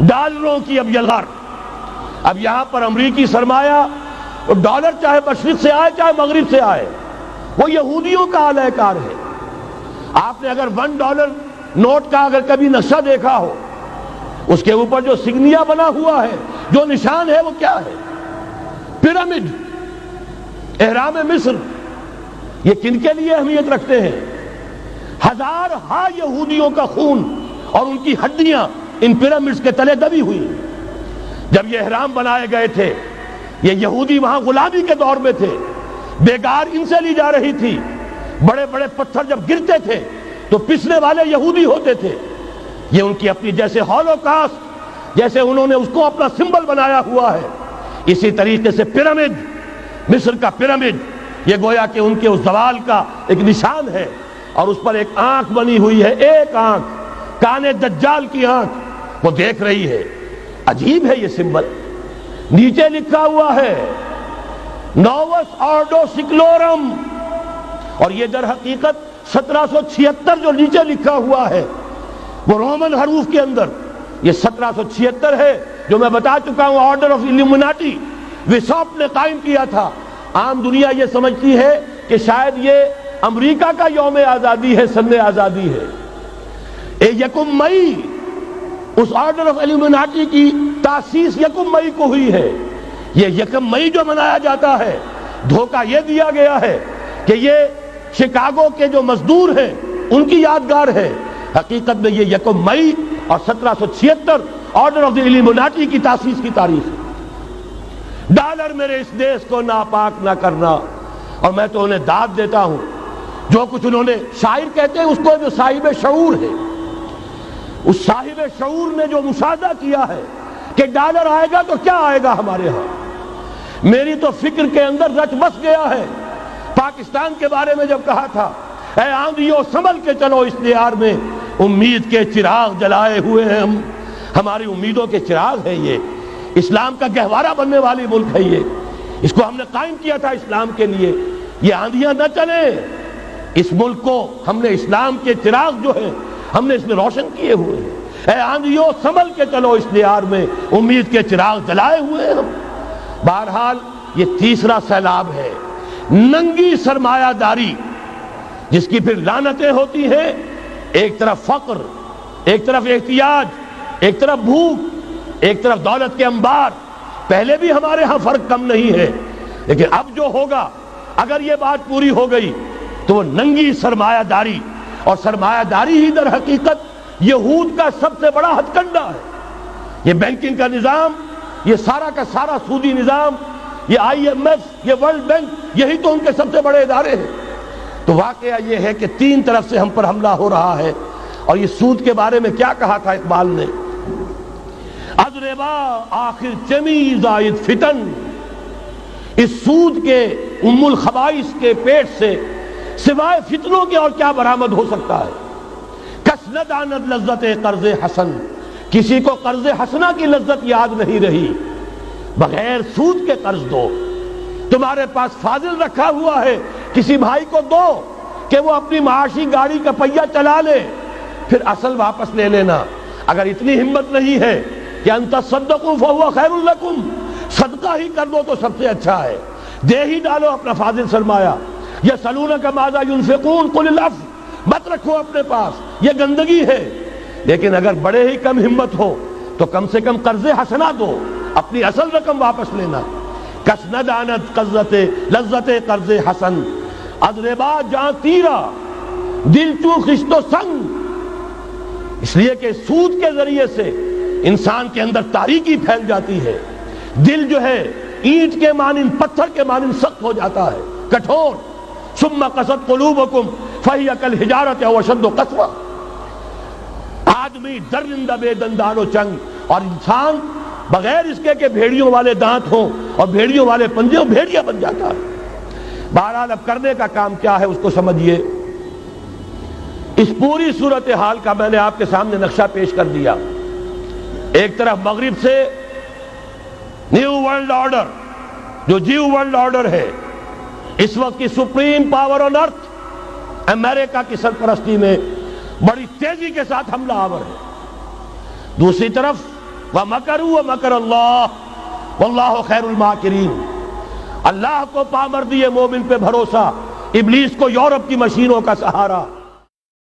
ڈالروں کی اب یلغار. اب یہاں پر امریکی سرمایہ ڈالر چاہے مشرق سے آئے چاہے مغرب سے آئے وہ یہودیوں کا اعلی کار ہے. آپ نے اگر $1 نوٹ کا اگر کبھی نقشہ دیکھا ہو اس کے اوپر جو سگنیا بنا ہوا ہے جو نشان ہے وہ کیا ہے؟ پیرامڈ، احرام مصر. یہ کن کے لیے اہمیت رکھتے ہیں؟ ہزارہا یہودیوں کا خون اور ان کی ہڈیاں ان پیرامڈز کے تلے دبی ہوئی. جب یہ احرام بنائے گئے تھے یہ یہودی وہاں غلامی کے دور میں تھے، بیگار ان سے لی جا رہی تھی. بڑے بڑے پتھر جب گرتے تھے تو پسنے والے یہودی ہوتے تھے. یہ ان کی اپنی جیسے ہولوکاسٹ جیسے انہوں نے اس کو اپنا سمبل بنایا ہوا ہے، اسی طریقے سے پیرامڈ، مصر کا پیرامڈ یہ گویا کہ ان کے اس زوال کا ایک نشان ہے. اور اس پر ایک آنکھ بنی ہوئی ہے، ایک آنکھ، کان دجال کی آنکھ وہ دیکھ رہی ہے. عجیب ہے یہ سمبل. نیچے لکھا ہوا ہے نووس آرڈو سکلورم، اور یہ در حقیقت 1776 جو نیچے لکھا ہوا ہے وہ رومن حروف کے اندر یہ 1776 ہے جو میں بتا چکا ہوں آرڈر آف ایلومیناٹی وساپ نے قائم کیا تھا. عام دنیا یہ سمجھتی ہے کہ شاید یہ امریکہ کا یوم آزادی ہے، سن آزادی ہے. 1 مئی اس آرڈر آف ایلومیناٹی کی تاسیس 1 مئی کو ہوئی ہے. یہ 1 مئی جو منایا جاتا ہے دھوکہ یہ دیا گیا ہے کہ یہ شکاگو کے جو مزدور ہیں ان کی یادگار ہے. حقیقت میں یہ 1 مئی اور 1776 آرڈر آف دی ایلومیناٹی کی تاسیس کی تاریخ ہے. ڈالر میرے اس دیش کو ناپاک نہ کرنا. اور میں تو انہیں داد دیتا ہوں جو کچھ انہوں نے، شاعر کہتے ہیں اس کو جو صاحب شعور ہے، اس صاحب شعور نے جو مشاہدہ کیا ہے کہ ڈالر آئے گا تو کیا آئے گا ہمارے ہاں. میری تو فکر کے اندر رچ بس گیا ہے. پاکستان کے بارے میں جب کہا تھا اے آندھیوں سنبھل کے چلو اس دیار میں، امید کے چراغ جلائے ہوئے ہیں ہم. ہماری امیدوں کے چراغ ہے یہ. اسلام کا گہوارہ بننے والی ملک ہے یہ. اس کو ہم نے قائم کیا تھا اسلام کے لیے. یہ آندھیاں نہ چلیں. اس ملک کو ہم نے اسلام کے چراغ جو ہے ہم نے اس میں روشن کیے ہوئے ہیں. اے آندھیوں سنبھل کے چلو اس دیار میں، امید کے چراغ جلائے ہوئے ہیں ہم. بہرحال یہ تیسرا سیلاب ہے، ننگی سرمایہ داری جس کی پھر لعنتیں ہوتی ہیں. ایک طرف فقر، ایک طرف احتیاج، ایک طرف بھوک، ایک طرف دولت کے انبار. پہلے بھی ہمارے ہاں فرق کم نہیں ہے، لیکن اب جو ہوگا اگر یہ بات پوری ہو گئی تو وہ ننگی سرمایہ داری. اور سرمایہ داری ہی در حقیقت یہود کا سب سے بڑا ہتھ کنڈا ہے. یہ بینکنگ کا نظام، یہ سارا کا سارا سودی نظام، یہ IMF، یہ ورلڈ بینک، یہی تو ان کے سب سے بڑے ادارے ہیں. تو واقعہ یہ ہے کہ 3 طرف سے ہم پر حملہ ہو رہا ہے. اور یہ سود کے بارے میں کیا کہا تھا اقبال نے؟ از ربا آخر چمی زائد فتن. اس سود کے ام الخبائث کے پیٹ سے سوائے فتنوں کے اور کیا برآمد ہو سکتا ہے؟ کس نہ داند لذت قرض حسن. کسی کو قرض حسنہ کی لذت یاد نہیں رہی. بغیر سود کے قرض دو. تمہارے پاس فاضل رکھا ہوا ہے، کسی بھائی کو دو کہ وہ اپنی معاشی گاڑی کا پہیہ چلا لے، پھر اصل واپس لے لینا. اگر اتنی ہمت نہیں ہے کہ ان تصدقوا فهو خیر لکم، صدقہ ہی کر دو تو سب سے اچھا ہے. دے ہی ڈالو اپنا فاضل سرمایہ. یسألونک ماذا ينفقون قل العفو. مت رکھو اپنے پاس، یہ گندگی ہے. لیکن اگر بڑے ہی کم ہمت ہو تو کم سے کم قرض حسنہ دو، اپنی اصل رقم واپس لینا. کس نہ دانت لذت قرض حسن. از ربا جاں تیرا دل چو خشت و سنگ. اس لیے کہ سود کے ذریعے سے انسان کے اندر تاریکی پھیل جاتی ہے. دل جو ہے اینٹ کے مانند، پتھر کے مانند سخت ہو جاتا ہے، کٹھور. ثم قست قلوبکم فہی کالحجارۃ او اشد قسوہ. آدمی درندہ بے دندان و چنگ، اور انسان بغیر اس کے کہ بھیڑیوں والے دانت ہوں اور بھیڑیوں والے پنجے ہوں بھیڑیا بن جاتا ہے. بہرحال اب کرنے کا کام کیا ہے اس کو سمجھیے. اس پوری صورتحال کا میں نے آپ کے سامنے نقشہ پیش کر دیا. ایک طرف مغرب سے نیو ورلڈ آرڈر، جو جیو ورلڈ آرڈر ہے، اس وقت کی سپریم پاور آن ارتھ امریکہ کی سرپرستی میں بڑی تیزی کے ساتھ حملہ آور ہے. دوسری طرف وَمَكَرُوا وَمَكَرَ اللَّهُ وَاللَّهُ خَيْرُ الْمَاكِرِينَ۔ اللہ کو پامردی مومن پہ بھروسہ، ابلیس کو یورپ کی مشینوں کا سہارا۔